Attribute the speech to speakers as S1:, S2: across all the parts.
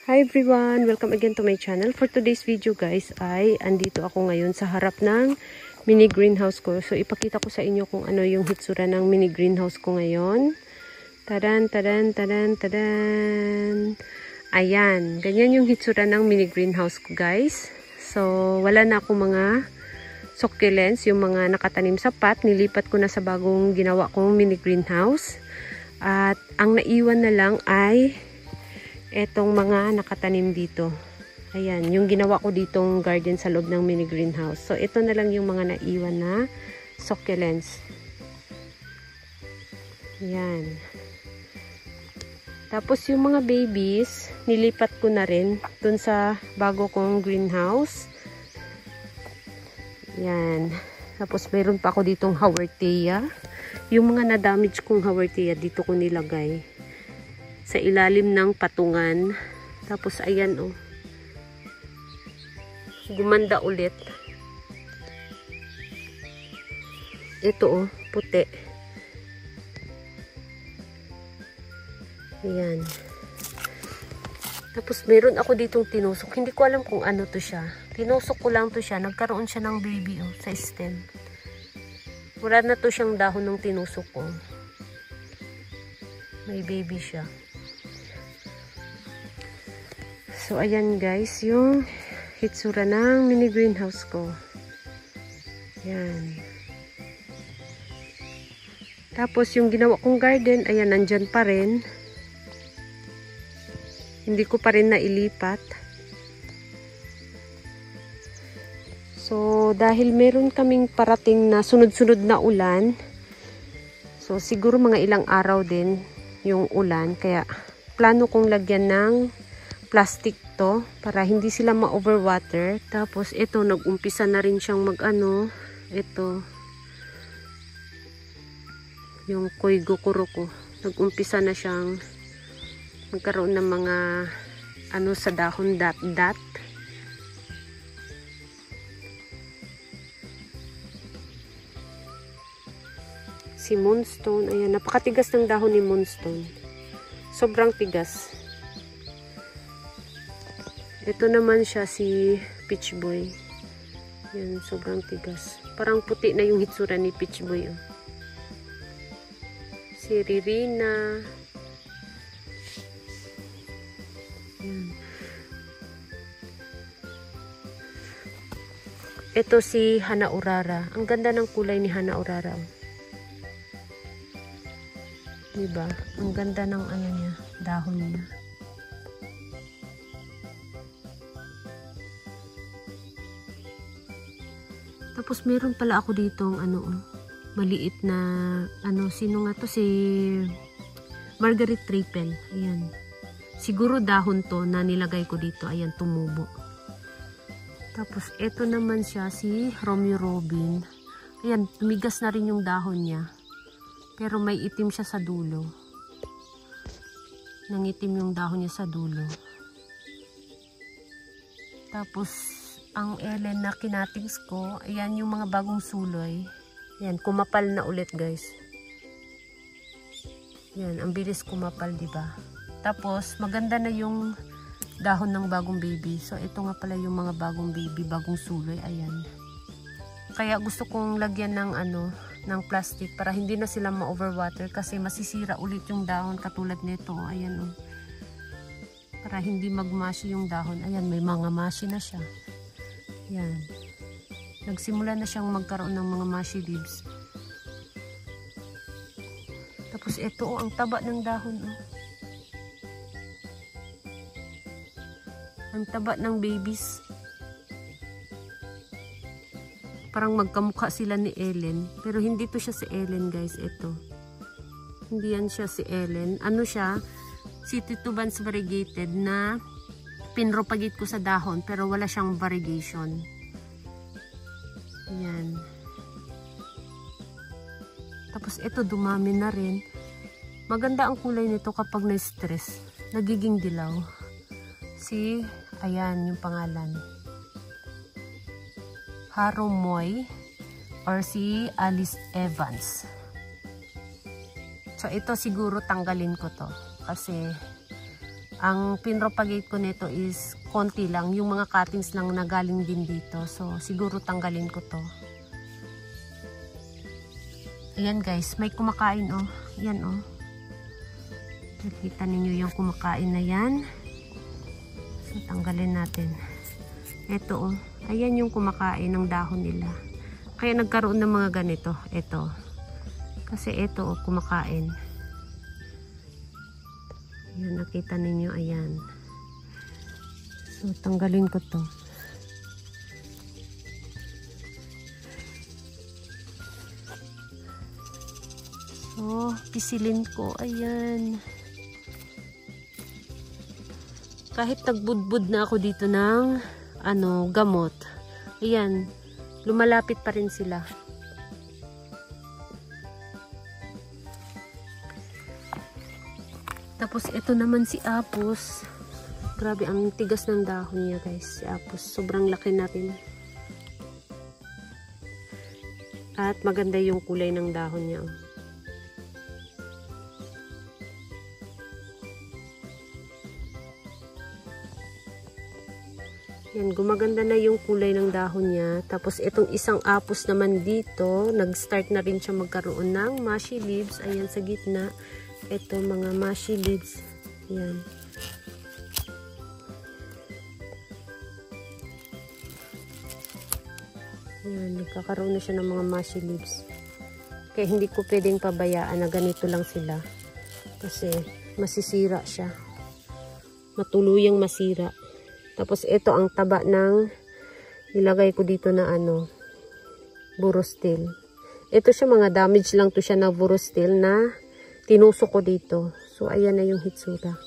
S1: Hi everyone! Welcome again to my channel. For today's video guys ay andito ako ngayon sa harap ng mini greenhouse ko. So ipakita ko sa inyo kung ano yung hitsura ng mini greenhouse ko ngayon. Tadan, tadan, tadan, tadan. Ayan, ganyan yung hitsura ng mini greenhouse ko guys. So wala na akong mga succulents, yung mga nakatanim sa pot. Nilipat ko na sa bagong ginawa kong mini greenhouse. At ang naiwan na lang ay etong mga nakatanim dito. Ayan, yung ginawa ko ditong garden sa loob ng mini greenhouse. So, ito na lang yung mga naiwan na succulents. Ayan. Tapos, yung mga babies, nilipat ko na rin dun sa bago kong greenhouse. Ayan. Tapos, mayroon pa ako ditong haworthia. Yung mga na-damage kong haworthia, dito ko nilagay sa ilalim ng patungan. Tapos ayan gumanda ulit. Ito puti. Ayan. Tapos meron ako ditong tinusok. Hindi ko alam kung ano to siya. Tinusok ko lang to siya. Nagkaroon siya ng baby sa stem. Wala na to siyang dahon ng tinusok ko. May baby siya. So, ayan guys, yung hitsura ng mini greenhouse ko. Ayan. Tapos, yung ginawa kong garden, ayan, nandyan pa rin. Hindi ko pa rin nailipat. So, dahil meron kaming parating na sunod-sunod na ulan, so, siguro mga ilang araw din yung ulan. Kaya, plano kong lagyan ng plastic to para hindi sila ma-overwater. Tapos ito nag-umpisa na rin siyang mag-ano, ito yung koigokuro ko. Nag-umpisa na siyang magkaroon ng mga ano sa dahon, dot. Si moonstone, ayan, napakatigas ng dahon ni moonstone. Sobrang tigas. Ito naman siya si Peach Boy. Yan, sobrang tigas. Parang puti na yung hitsura ni Peach Boy. Si Ririna. Yan. Ito si Hana Urara. Ang ganda ng kulay ni Hana Urara. Diba? Ang ganda ng ano niya, dahon niya. Tapos meron pala ako ditong maliit na sino nga to, si Margaret Triple. Ayan. Siguro dahon to na nilagay ko dito. Ayan, tumubo. Tapos ito naman siya si Romeo Robin. Ayan, tumigas na rin yung dahon niya. Pero may itim siya sa dulo. Nangitim yung dahon niya sa dulo. Tapos ang Ellen na kinatings ko, ayan yung mga bagong suloy. Ayan, kumapal na ulit guys. Ayan, ang bilis kumapal, diba? Tapos, maganda na yung dahon ng bagong baby. So, ito nga pala yung mga bagong baby, bagong suloy. Ayan. Kaya gusto kong lagyan ng ng plastic para hindi na sila ma-overwater kasi masisira ulit yung dahon katulad nito. Ayan para hindi magmashi yung dahon. Ayan, may mga mashi na siya. Yan. Nagsimula na siyang magkaroon ng mga mushy leaves. Tapos ito ang taba ng dahon. Ang taba ng babies. Parang magkamukha sila ni Ellen. Pero hindi to siya si Ellen guys. Ito. Hindi yan siya si Ellen. Ano siya? Si Titubans variegated na pinropagate ko sa dahon pero wala siyang variegation. Yan. Tapos ito dumami na rin. Maganda ang kulay nito kapag na-stress. Nagiging dilaw. Ayan yung pangalan. Haromoy or si Alice Evans. So ito siguro tanggalin ko to kasi ang pinropagate ko nito is konti lang. Yung mga cuttings lang na galing din dito. So, siguro tanggalin ko to. Ayan guys, may kumakain oh. Yan oh. Nakita ninyo yung kumakain na yan. So, tanggalin natin. Ito oh. Ayan yung kumakain ng dahon nila. Kaya nagkaroon ng mga ganito. Ito. Kasi ito oh, kumakain. Ayan, nakita ninyo. Ayan. So, tanggalin ko to. So, pisilin ko. Ayan. Kahit nagbudbud na ako dito ng gamot. Ayan. Lumalapit pa rin sila. Tapos, ito naman si Apus. Grabe, ang tigas ng dahon niya, guys. Si Apus. Sobrang laki natin. At maganda yung kulay ng dahon niya. Yan, gumaganda na yung kulay ng dahon niya. Tapos, itong isang Apus naman dito, nag-start na rin siya magkaroon ng mushy leaves. Ayan, sa gitna. Ito, mga mushy leaves. Ayan. Ayan, nagkakaroon na siya ng mga mushy leaves. Kaya hindi ko pwedeng pabayaan na ganito lang sila. Kasi, masisira siya. Matuluyang masira. Tapos, ito ang taba ng ilagay ko dito na Bourostil. Ito siya, mga damage lang to siya na Bourostil na tinusok ko dito. So, ayan na yung hitsura.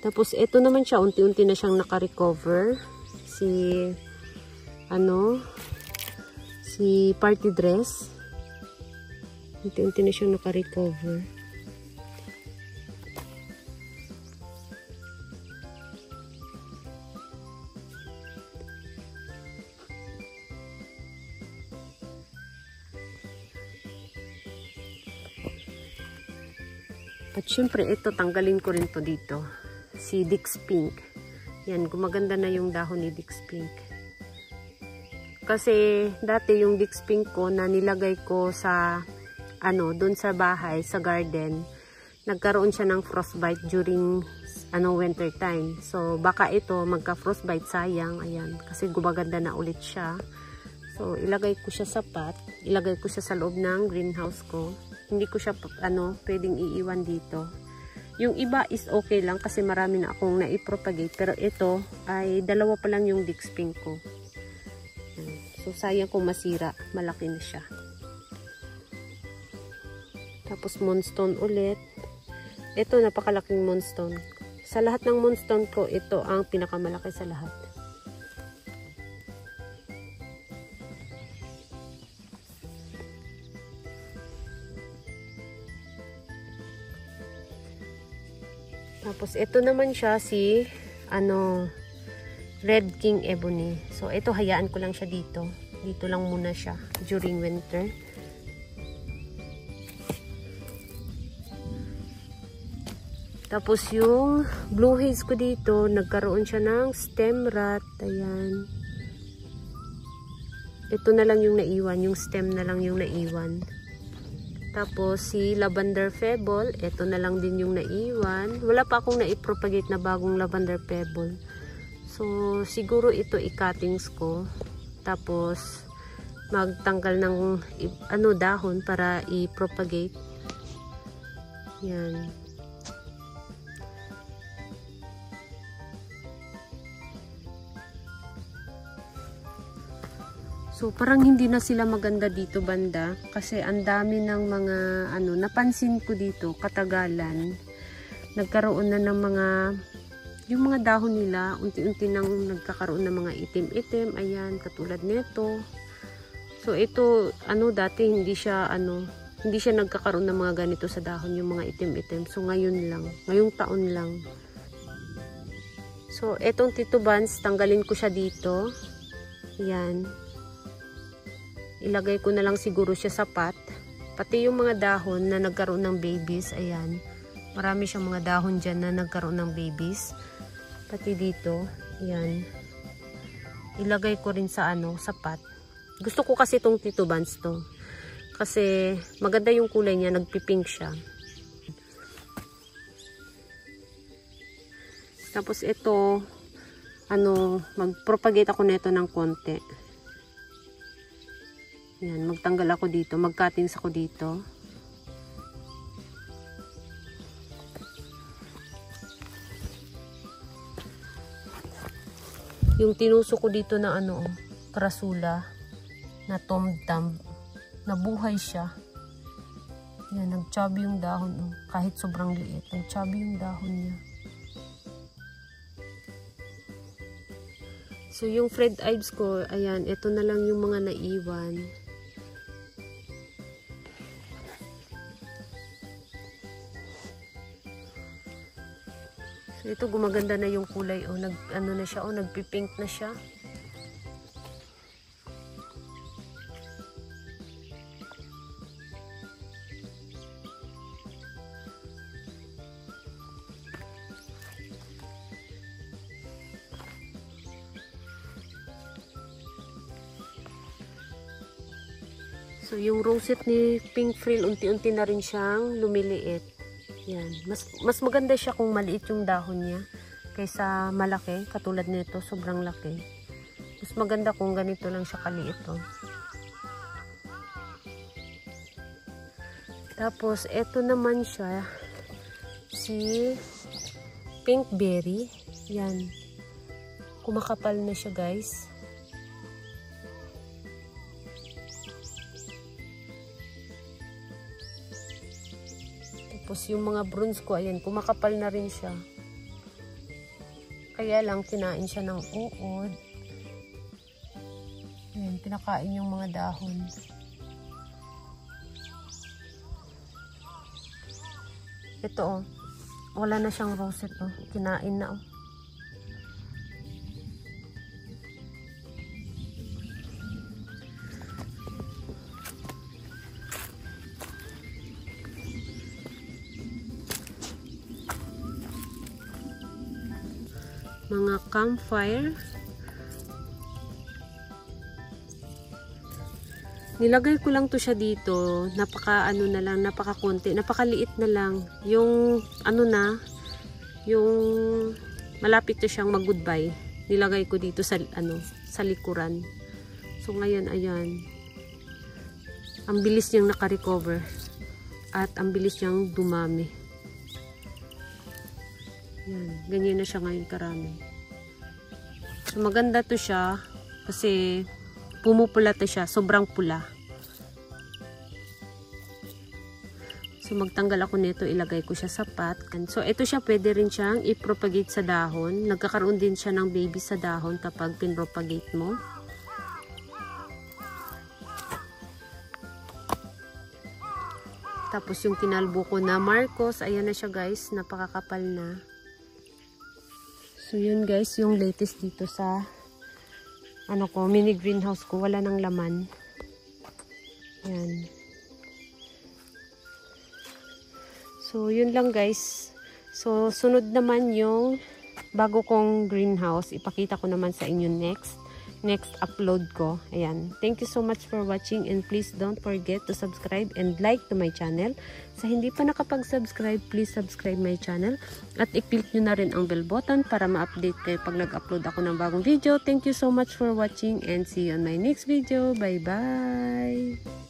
S1: Tapos, ito naman siya, unti-unti na siyang naka-recover. Si party dress. Unti-unti na siyang naka-recover. At syempre, ito, tanggalin ko rin to dito. Si Dix Pink. Yan, gumaganda na yung dahon ni Dix Pink. Kasi, dati yung Dix Pink ko na nilagay ko sa, dun sa bahay, sa garden, nagkaroon siya ng frostbite during, winter time. So, baka ito, magka-frostbite, sayang. Ayan, kasi gumaganda na ulit siya. So, ilagay ko siya sa pot. Ilagay ko siya sa loob ng greenhouse ko. Hindi ko siya, pwedeng iiwan dito. Yung iba is okay lang kasi marami na akong naipropagate. Pero ito ay dalawa pa lang yung Dix Pink ko. So, sayang kung masira. Malaki na siya. Tapos, moonstone ulit. Ito, napakalaking moonstone. Sa lahat ng moonstone ko, ito ang pinakamalaki sa lahat. Tapos, ito naman siya si, Red King Ebony. So, ito, hayaan ko lang siya dito. Dito lang muna siya during winter. Tapos, yung blue haze ko dito, nagkaroon siya ng stem rot. Ayan. Ito na lang yung naiwan. Yung stem na lang yung naiwan. Tapos, si Lavender Pebble, ito na lang din yung naiwan. Wala pa akong naipropagate na bagong Lavender Pebble. So, siguro ito i-cuttings ko. Tapos, magtanggal ng dahon para i-propagate. Yan. So, parang hindi na sila maganda dito banda. Kasi ang dami ng mga, napansin ko dito, katagalan. Nagkaroon na ng mga, yung mga dahon nila, unti-unti nang nagkakaroon ng mga itim-itim. Ayan, katulad nito. So, ito, dati hindi siya nagkakaroon ng mga ganito sa dahon, yung mga itim-itim. So, ngayon lang. Ngayong taon lang. So, etong titubans, tanggalin ko siya dito. Ayan. Ilagay ko na lang siguro siya sa pot. Pati yung mga dahon na nagkaroon ng babies, ayan. Marami siyang mga dahon dyan na nagkaroon ng babies. Pati dito, ayan. Ilagay ko rin sa sa pot. Gusto ko kasi itong titubans to. Kasi maganda yung kulay niya, nagpipink siya. Tapos ito, mag-propagate ako nito ng konti. Yan, magtanggal ako dito, mag-cuttings ako dito. Yung tinuso ko dito na krasula, na tomtam, nabuhay siya. Yan, nag-chubby yung dahon, kahit sobrang liit, nag-chubby yung dahon niya. So, yung fried ives ko, ayan, ito na lang yung mga naiwan. So, ito gumaganda na yung kulay, na siya, nagpipink na siya. So, yung rosette ni Pink Frill, unti-unti na rin siyang lumiliit. Yan. Mas maganda siya kung maliit yung dahon niya kaysa malaki. Katulad nito, sobrang laki. Mas maganda kung ganito lang siya kaliit. Tapos, eto naman siya, si Pink Berry. Yan. Kumakapal na siya, guys. Tapos yung mga bronze ko, ayan, kumakapal na rin siya. Kaya lang, kinain siya ng uod. Ayan, pinakain yung mga dahon. Ito, wala na siyang rosette, kinain na, mga campfire. Nilagay ko lang to siya dito. Napaka konti, napakaliit na lang. Yung yung malapit to siyang mag-goodbye. Nilagay ko dito sa sa likuran. So ngayon ayan. Ang bilis niyang naka-recover at ang bilis niyang dumami. Yan, ganyan na siya ngayon karami. So, maganda to siya kasi pumupula to siya, sobrang pula. So, magtanggal ako nito, ilagay ko siya sa pot. So, ito siya, pwede rin siyang i-propagate sa dahon. Nagkakaroon din siya ng baby sa dahon kapag pin-propagate mo. Tapos, yung kinalbo ko na Marcos, ayan na siya guys, napakakapal na. So, yun guys, yung latest dito sa mini greenhouse ko. Wala nang laman. Yan. So, yun lang guys. So, sunod naman yung bago kong greenhouse. Ipakita ko naman sa inyo next upload ko. Ayan. Thank you so much for watching and please don't forget to subscribe and like to my channel. Sa hindi pa nakapag-subscribe, please subscribe my channel at i-click nyo na rin ang bell button para ma-update kayo pag nag-upload ako ng bagong video. Thank you so much for watching and see you on my next video. Bye-bye!